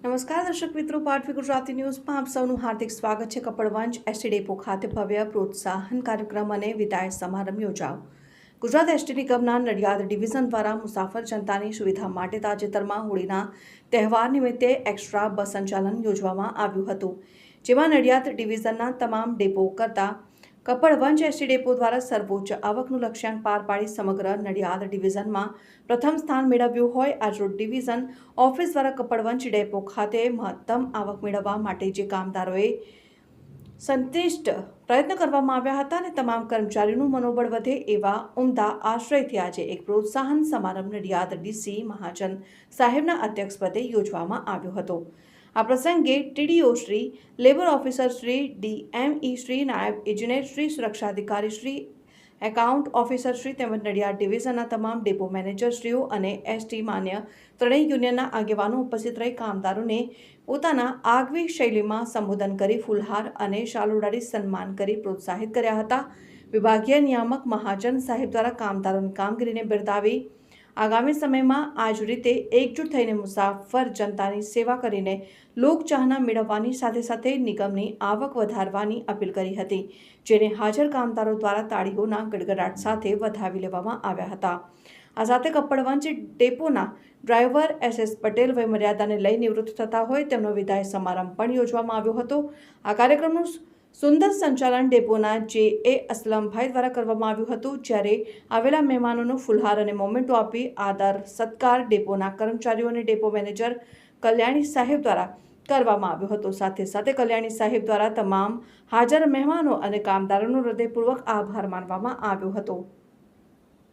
નમસ્કાર દર્શક મિત્રો, પાટવી ગુજરાતી ન્યૂઝમાં આપ સૌનું હાર્દિક સ્વાગત છે। કપડવંજ એસટી ડેપો ખાતે ભવ્ય પ્રોત્સાહન કાર્યક્રમ અને વિદાય સમારંભ યોજાયો। ગુજરાત એસટી નિગમના નડિયાદ ડિવિઝન દ્વારા મુસાફર જનતાની સુવિધા માટે તાજેતરમાં હોળીના તહેવાર નિમિત્તે એક્સ્ટ્રા બસ સંચાલન યોજવામાં આવ્યું હતું, જેમાં નડિયાદ ડિવિઝનના તમામ ડેપો કરતાં કપડવંજ એસટી ડેપો દ્વારા સર્વોચ્ચ આવકનું લક્ષ્યાંક પાર પાડી સમગ્ર નડિયાદ ડિવિઝનમાં પ્રથમ સ્થાન મેળવ્યું હોય। આજરોજ ડિવિઝન ઓફિસ દ્વારા કપડવંજ ડેપો ખાતે મહત્તમ આવક મેળવવા માટે જે કામદારોએ સંતિષ્ટ પ્રયત્ન કરવામાં આવ્યા હતા અને તમામ કર્મચારીઓનું મનોબળ વધે એવા ઉમદા આશ્રયથી આજે એક પ્રોત્સાહન સમારંભ નડિયાદ ડીસી મહાજન સાહેબના અધ્યક્ષપદે યોજવામાં આવ્યો હતો। આ પ્રસંગે TDO Shri, labour officer Shri, ડીએમઈ Shri, નાયબ ઇજનેર શ્રી, સુરક્ષા અધિકારી શ્રી, એકાઉન્ટ ઓફિસર શ્રી તેમજ નડિયાદ ડિવિઝનના તમામ ડેપો મેનેજરશ્રીઓ અને એસટી માન્ય ત્રણેય યુનિયનના આગેવાનો ઉપસ્થિત રહી કામદારોને પોતાના આગવી શૈલીમાં સંબોધન કરી ફૂલહાર અને શાલ ઉડાડી સન્માન કરી પ્રોત્સાહિત કર્યા હતા। વિભાગીય નિયામક મહાજન સાહેબ દ્વારા કામદારોની કામગીરીને બિરદાવી આગામી સમયમાં આ જ રીતે એકજૂટ થઈને મુસાફર જનતાની સેવા કરીને લોકચાહના મેળવવાની સાથે સાથે નિગમની આવક વધારવાની અપીલ કરી હતી, જેને હાજર કામદારો દ્વારા તાળીઓના ગડગડાટ સાથે વધાવી લેવામાં આવ્યા હતા। આ સાથે કપડવંજ ડેપોના ડ્રાઈવર એસએસ પટેલ વયમર્યાદાને લઈ નિવૃત્ત થતા હોય તેમનો વિદાય સમારંભ પણ યોજવામાં આવ્યો હતો। આ કાર્યક્રમનું સુંદર સંચાલન ડેપોના જે.એ. અસલમભાઈ દ્વારા કરવામાં આવ્યું હતું, જ્યારે આવેલા મહેમાનોનો ફુલહાર અને મોમેન્ટો આપી આદર સત્કાર ડેપોના કર્મચારીઓ અને ડેપો મેનેજર કલ્યાણી સાહેબ દ્વારા કરવામાં આવ્યો હતો। સાથે સાથે કલ્યાણી સાહેબ દ્વારા તમામ હાજર મહેમાનો અને કામદારોનો હૃદયપૂર્વક આભાર માનવામાં આવ્યો હતો।